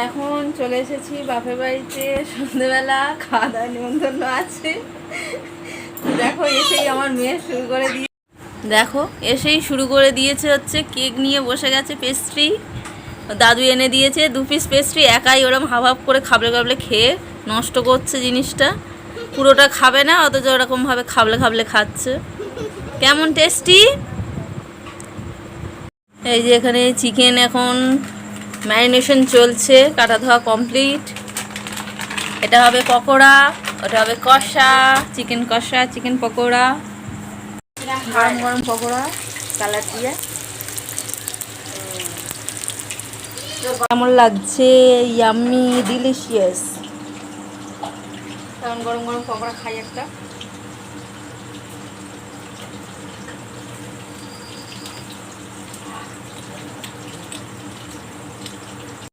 এখন চলে এসেছি বাপের বাড়িতে। সন্ধ্যেবেলা খাওয়া দাওয়া নিমন্ত্রণ আছে। দেখো এসেই আমার মেয়ে শুরু করে দিয়েছে হচ্ছে কেক নিয়ে বসে গেছে। পেস্ট্রি দাদু এনে দিয়েছে 2 পিস পেস্ট্রি। একাই ওরম হাফ হাফ করে খাবলে খাবলে খেয়ে নষ্ট করছে জিনিসটা। পুরোটা খাবে না, অথচ ওরকমভাবে খাবলে খাবলে খাচ্ছে। কেমন টেস্টি! এই যে এখানে চিকেন এখন ম্যারিনেশন চলছে, কাটা ধোয়া কমপ্লিট। এটা হবে পকোড়া, ওটা হবে কষা, চিকেন কষা, চিকেন পকোড়া, গরম গরম পকোড়া কালার দিয়ে। কেমন লাগছে? Yummy delicious. এখন গরম গরম পকোড়া খাই একটা।